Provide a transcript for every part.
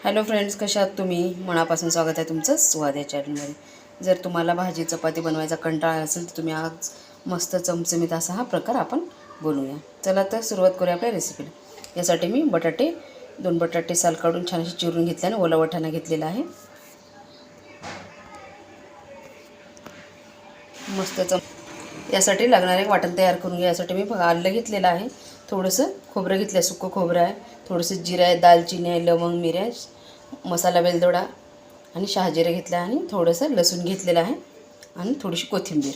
Hello friends, कशा आहात तुम्ही? मनापासून स्वागत आहे तुमचं स्वाद या चॅनलमध्ये. जर तुम्हाला भाजी चपाती बनवायचा कंटाळा असेल तर तुम्ही आज मस्त चमचमीत असा हा प्रकार आपण बनवूया. चला तर सुरुवात करूया आपल्या रेसिपीला. यासाठी मी दोन बटाटे साल काढून छान असे चिरून घेतले आणि ओला वाटाणा घेतलेला आहे. यासाठी लागणारे वाटण तयार करून घ्या. यासाठी मी आलं घेतलेलं आहे, थोडंसं खोबरं घेतलं आहे, सुकं खोबरं आहे, थोडंसं जिरं आहे, दालचिनी आहे, लवंग, मिऱ्या, मसाला वेलदोडा आणि शहाजिरे घेतला आणि थोडंसं लसूण घेतलेलं आहे आणि थोडीशी कोथिंबीर.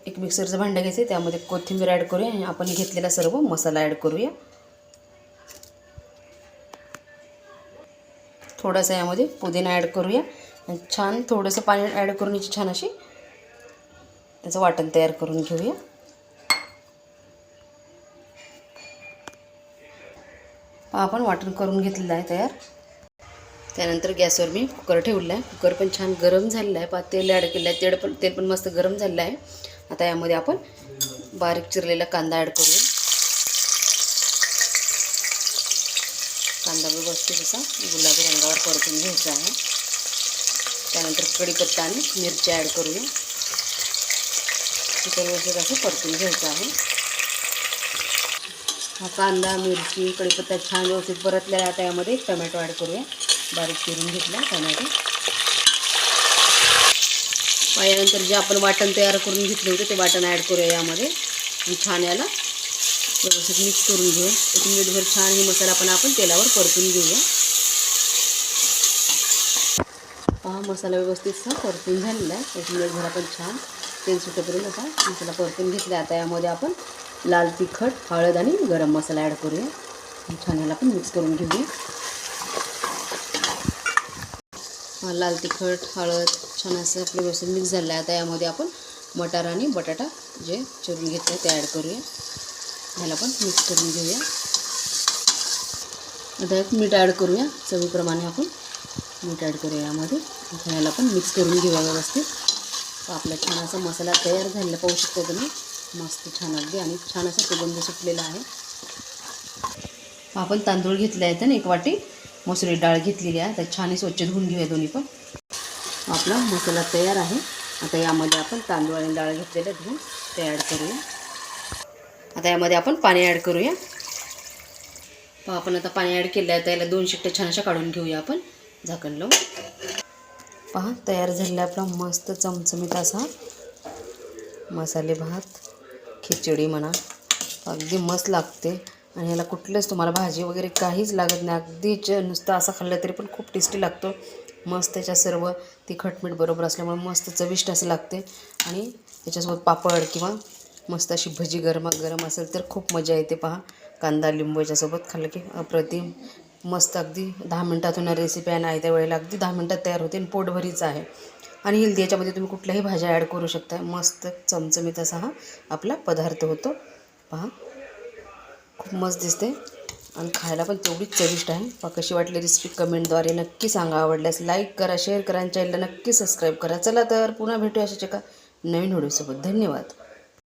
एक मिक्सरचं भांडं घ्यायचं, त्यामध्ये कोथिंबीर ॲड करूया आणि आपण घेतलेला सर्व मसाला ॲड करूया. थोडासा यामध्ये पुदिना ॲड करूया आणि छान थोडंसं पाणी ॲड करून याची छान अशी त्याचं वाटण तयार करून घेऊया. आपण वाटण करून घेतलेलं आहे तयार. त्यानंतर गॅसवर मी कुकर ठेवला आहे. कुकर पण छान गरम झालेला आहे. तेल ॲड केलं आहे, तेल पण मस्त गरम झालेलं आहे. आता यामध्ये आपण बारीक चिरलेला कांदा ॲड करूया. कांदा व्यवस्थित असा गुलाबी रंगावर परतून घ्यायचा आहे. त्यानंतर कढीपत्ता आणि मिरची ॲड करूया. व्यवस्थित असं परतून घ्यायचं आहे. हा कांदा, मिरची, कढीपत्ता छान व्यवस्थित परतलेला आहे. आता यामध्ये टोमॅटो ॲड करूया. बारीक चिरून घेतला टोमॅटो. यानंतर जे आपण वाटण तयार करून घेतले होते ते वाटण ॲड करूया यामध्ये आणि छान याला व्यवस्थित मिक्स करून घेऊ. 1 मिनिटभर छान ही मसाला आपण तेलावर परतून घेऊया. हा मसाला व्यवस्थित परतून झालेला आहे. 1 मिनिटभर आपण छान तेल सुटेपर्यंत असा मसाला परतून घेतला. आता यामध्ये आपण लाल तिखट, हळद आणि गरम मसाला ॲड करूया. छान याला आपण मिक्स करून घेऊया. लाल तिखट, हळद छान असं आपलं व्यवस्थित मिक्स झालं आहे. आता यामध्ये आपण मटार आणि बटाटा जे चिरून घेतलं ते ॲड करूया. ह्याला पण मिक्स करून घेऊया. आता एक मीठ ॲड करूया. चवीप्रमाणे आपण मीठ ॲड करूया यामध्ये. ह्याला पण मिक्स करून घेऊया व्यवस्थित. आपला छान असा मसाला तयार झालेला पाहू शकता तुम्ही. मस्त छान अगदी आणि छान असा सुगंध सुटलेला आहे. आपण तांदूळ घेतले आहेत आणि 1 वाटी मसुरी डाळ घेतलेली आहे. तर छान स्वच्छ धुवून घेऊया दोन्ही पण. आपला मसाला तयार आहे. आता यामध्ये आपण तांदूळ आणि डाळ घेतलेलं धुवून ते ॲड करूया. आता यामध्ये आपण पाणी ॲड करूया. आपण आता पाणी ॲड केलं आहे. तर याला 2 शिट्ट्या छान अशा काढून घेऊया आपण झाकण लावून. तयार झालेला आपला मस्त चमचमीत असा मसाले भात, खिचडी म्हणा, अगदी मस्त लागते. आणि याला कुठलंच तुम्हाला भाजी वगैरे काहीच लागत नाही. अगदीच नुसतं असं खाल्लं तरी पण खूप टेस्टी लागतो. मस्त त्याच्या सर्व तिखट मीठ बरोबर असल्यामुळे मस्त चविष्ट असं लागते. आणि त्याच्यासोबत पापड किंवा मस्त अशी भजी गरम असेल तर खूप मजा येते. कांदा लिंबू याच्यासोबत खाल्लं की अप्रतिम मस्त. अगदी 10 मिनटातून रेसिपी आहे. नाही त्या वेळेला अगदी 10 मिनटात तयार होते आणि पोटभरीच आहे आणि हेल्दी. याच्यामध्ये तुम्ही कुठल्याही भाज्या ॲड करू शकता. मस्त चमचमीत असा हा आपला पदार्थ होतो. खूप मस्त दिसते आणि खायला पण तेवढीच चविष्ट आहे. कशी वाटली रेसिपी कमेंटद्वारे नक्की सांगा. आवडल्यास लाईक करा, शेअर करा आणि चॅनलला नक्की सबस्क्राईब करा. चला तर पुन्हा भेटूया अशाच एका नवीन व्हिडिओसोबत. धन्यवाद.